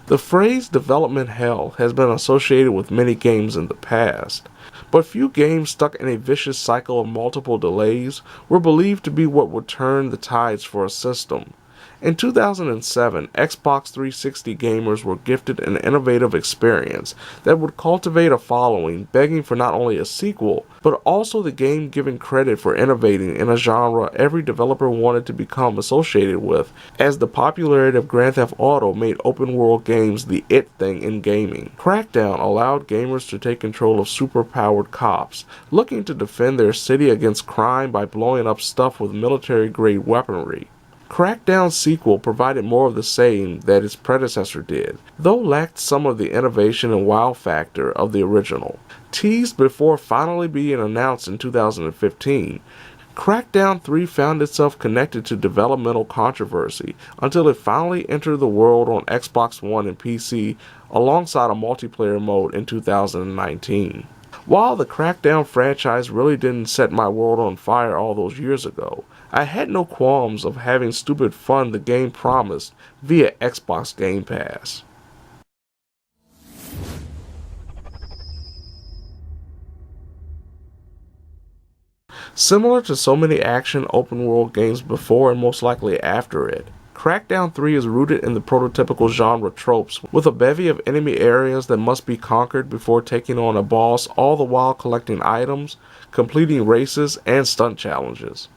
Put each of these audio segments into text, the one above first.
The phrase development hell has been associated with many games in the past, but few games stuck in a vicious cycle of multiple delays were believed to be what would turn the tides for a system. In 2007, Xbox 360 gamers were gifted an innovative experience that would cultivate a following, begging for not only a sequel, but also the game giving credit for innovating in a genre every developer wanted to become associated with, as the popularity of Grand Theft Auto made open-world games the it thing in gaming. Crackdown allowed gamers to take control of super-powered cops, looking to defend their city against crime by blowing up stuff with military-grade weaponry. Crackdown's sequel provided more of the same that its predecessor did, though lacked some of the innovation and wow factor of the original. Teased before finally being announced in 2015, Crackdown 3 found itself connected to developmental controversy until it finally entered the world on Xbox One and PC alongside a multiplayer mode in 2019. While the Crackdown franchise really didn't set my world on fire all those years ago, I had no qualms of having stupid fun the game promised via Xbox Game Pass. Similar to so many action open-world games before and most likely after it, Crackdown 3 is rooted in the prototypical genre tropes, with a bevy of enemy areas that must be conquered before taking on a boss, all the while collecting items, completing races, and stunt challenges,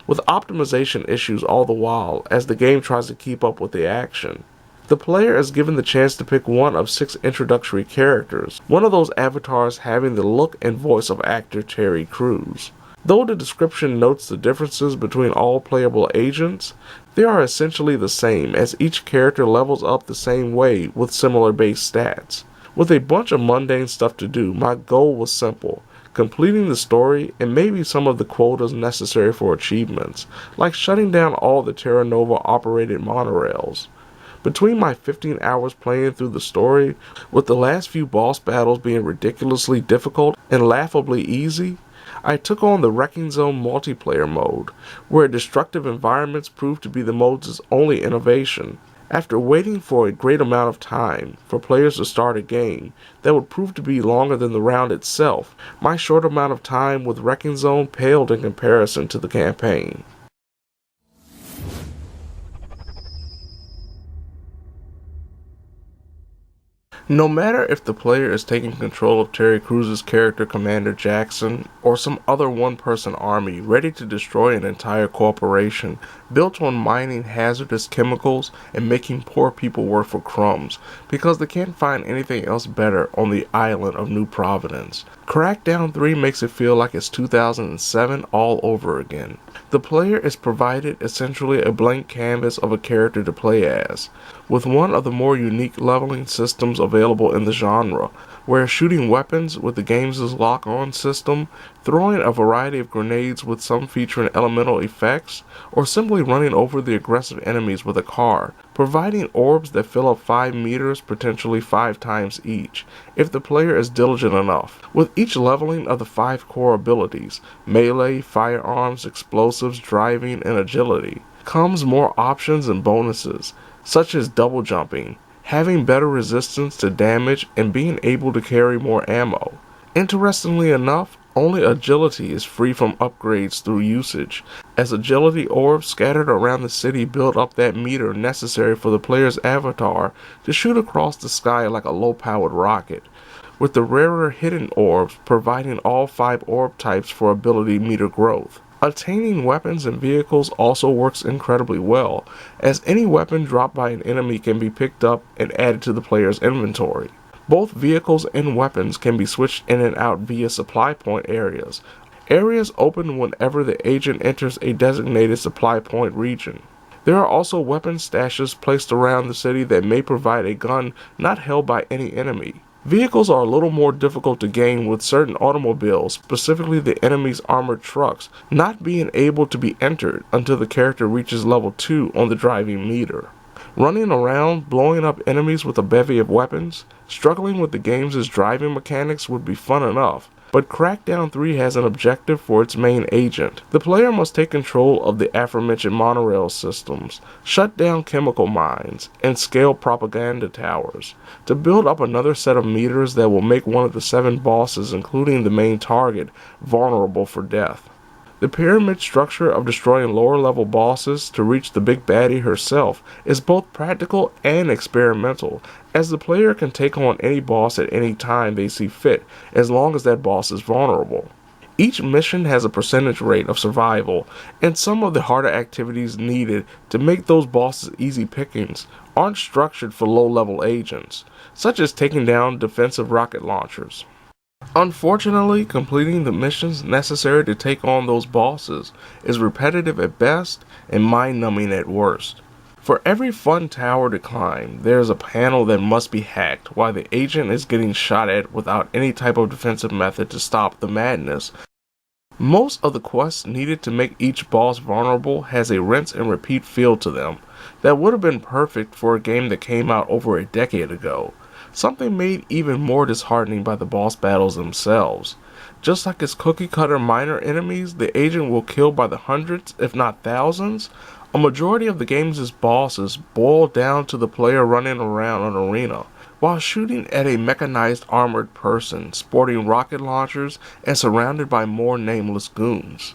with optimization issues all the while as the game tries to keep up with the action. The player is given the chance to pick one of 6 introductory characters, one of those avatars having the look and voice of actor Terry Crews. Though the description notes the differences between all playable agents, they are essentially the same, as each character levels up the same way with similar base stats. With a bunch of mundane stuff to do, my goal was simple: completing the story and maybe some of the quotas necessary for achievements, like shutting down all the Terra Nova operated monorails. Between my 15 hours playing through the story, with the last few boss battles being ridiculously difficult and laughably easy, I took on the Wrecking Zone multiplayer mode, where destructive environments proved to be the mode's only innovation. After waiting for a great amount of time for players to start a game that would prove to be longer than the round itself, my short amount of time with Wrecking Zone paled in comparison to the campaign. No matter if the player is taking control of Terry Crews' character Commander Jackson, or some other one-person army ready to destroy an entire corporation built on mining hazardous chemicals and making poor people work for crumbs because they can't find anything else better on the island of New Providence, Crackdown 3 makes it feel like it's 2007 all over again. The player is provided essentially a blank canvas of a character to play as, with one of the more unique leveling systems available in the genre, where shooting weapons with the game's lock-on system, throwing a variety of grenades with some featuring elemental effects, or simply running over the aggressive enemies with a car, providing orbs that fill up 5 meters potentially 5 times each, if the player is diligent enough. With each leveling of the 5 core abilities, melee, firearms, explosives, driving, and agility, comes more options and bonuses, such as double jumping, having better resistance to damage, and being able to carry more ammo. Interestingly enough, only agility is free from upgrades through usage, as agility orbs scattered around the city build up that meter necessary for the player's avatar to shoot across the sky like a low-powered rocket, with the rarer hidden orbs providing all 5 orb types for ability meter growth. Attaining weapons and vehicles also works incredibly well, as any weapon dropped by an enemy can be picked up and added to the player's inventory. Both vehicles and weapons can be switched in and out via supply point areas. Areas open whenever the agent enters a designated supply point region. There are also weapon stashes placed around the city that may provide a gun not held by any enemy. Vehicles are a little more difficult to gain, with certain automobiles, specifically the enemy's armored trucks, not being able to be entered until the character reaches level 2 on the driving meter. Running around, blowing up enemies with a bevy of weapons, struggling with the game's driving mechanics would be fun enough, But Crackdown 3 has an objective for its main agent. The player must take control of the aforementioned monorail systems, shut down chemical mines, and scale propaganda towers, to build up another set of meters that will make one of the 7 bosses, including the main target, vulnerable for death. The pyramid structure of destroying lower-level bosses to reach the big baddie herself is both practical and experimental, as the player can take on any boss at any time they see fit, as long as that boss is vulnerable. Each mission has a percentage rate of survival, and some of the harder activities needed to make those bosses easy pickings aren't structured for low-level agents, such as taking down defensive rocket launchers. Unfortunately, completing the missions necessary to take on those bosses is repetitive at best and mind-numbing at worst. For every fun tower to climb, there is a panel that must be hacked while the agent is getting shot at without any type of defensive method to stop the madness. Most of the quests needed to make each boss vulnerable has a rinse and repeat feel to them that would have been perfect for a game that came out over a decade ago. Something made even more disheartening by the boss battles themselves. Just like its cookie-cutter minor enemies, the agent will kill by the hundreds, if not thousands. A majority of the game's bosses boil down to the player running around an arena while shooting at a mechanized armored person sporting rocket launchers and surrounded by more nameless goons.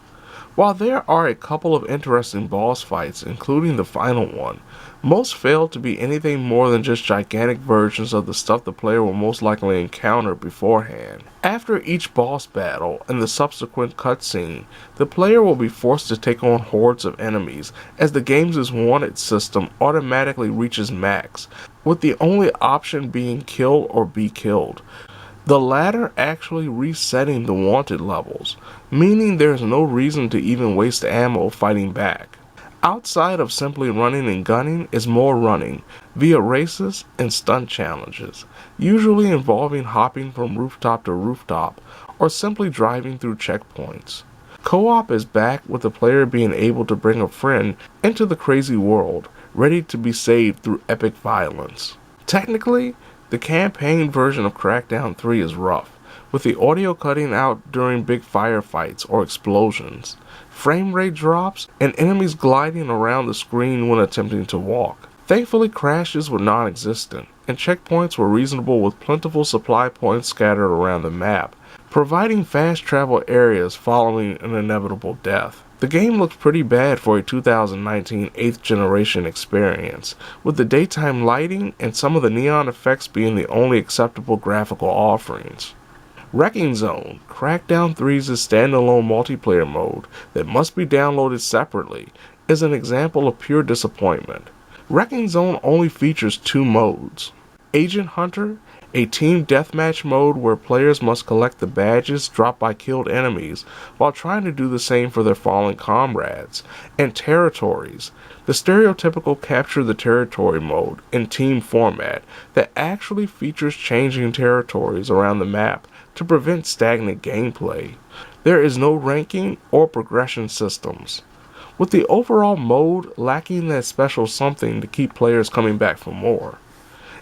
While there are a couple of interesting boss fights, including the final one, most fail to be anything more than just gigantic versions of the stuff the player will most likely encounter beforehand. After each boss battle and the subsequent cutscene, the player will be forced to take on hordes of enemies as the game's wanted system automatically reaches max, with the only option being kill or be killed. The latter actually resetting the wanted levels, meaning there is no reason to even waste ammo fighting back. Outside of simply running and gunning is more running, via races and stunt challenges, usually involving hopping from rooftop to rooftop, or simply driving through checkpoints. Co-op is back with the player being able to bring a friend into the crazy world, ready to be saved through epic violence. Technically, the campaign version of Crackdown 3 is rough, with the audio cutting out during big firefights or explosions, frame rate drops, and enemies gliding around the screen when attempting to walk. Thankfully, crashes were non-existent, and checkpoints were reasonable with plentiful supply points scattered around the map, providing fast travel areas following an inevitable death. The game looks pretty bad for a 2019 8th generation experience, with the daytime lighting and some of the neon effects being the only acceptable graphical offerings. Wrecking Zone, Crackdown 3's standalone multiplayer mode that must be downloaded separately, is an example of pure disappointment. Wrecking Zone only features 2 modes: Agent Hunter, a team deathmatch mode where players must collect the badges dropped by killed enemies while trying to do the same for their fallen comrades, and Territories, the stereotypical capture the territory mode in team format that actually features changing territories around the map to prevent stagnant gameplay. There is no ranking or progression systems, with the overall mode lacking that special something to keep players coming back for more.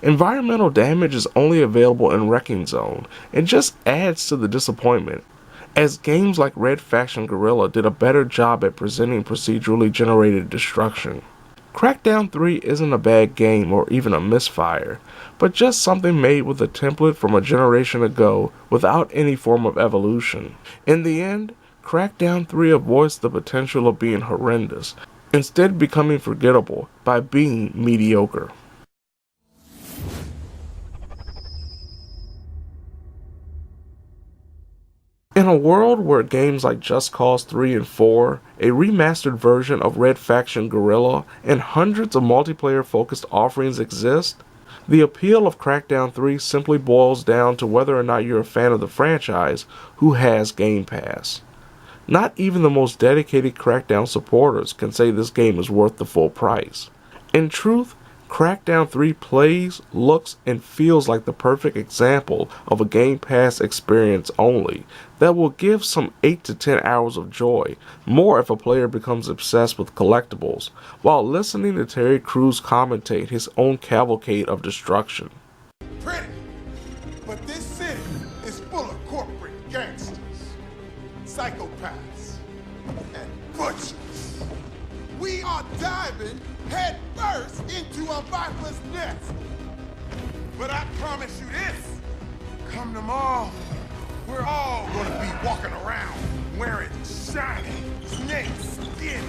Environmental damage is only available in Wrecking Zone and just adds to the disappointment, as games like Red Faction Guerrilla did a better job at presenting procedurally generated destruction. Crackdown 3 isn't a bad game or even a misfire, but just something made with a template from a generation ago without any form of evolution. In the end, Crackdown 3 avoids the potential of being horrendous, instead becoming forgettable by being mediocre. In a world where games like Just Cause 3 and 4, a remastered version of Red Faction Guerrilla, and hundreds of multiplayer-focused offerings exist, the appeal of Crackdown 3 simply boils down to whether or not you're a fan of the franchise who has Game Pass. Not even the most dedicated Crackdown supporters can say this game is worth the full price. In truth, Crackdown 3 plays, looks, and feels like the perfect example of a Game Pass experience only that will give some 8 to 10 hours of joy, more if a player becomes obsessed with collectibles, while listening to Terry Crews commentate his own cavalcade of destruction. Pretty, but this city is full of corporate gangsters. psychopaths and butchers. We are diving head first into a viper's nest. But I promise you this, come tomorrow, we're all gonna be walking around wearing shiny snake skin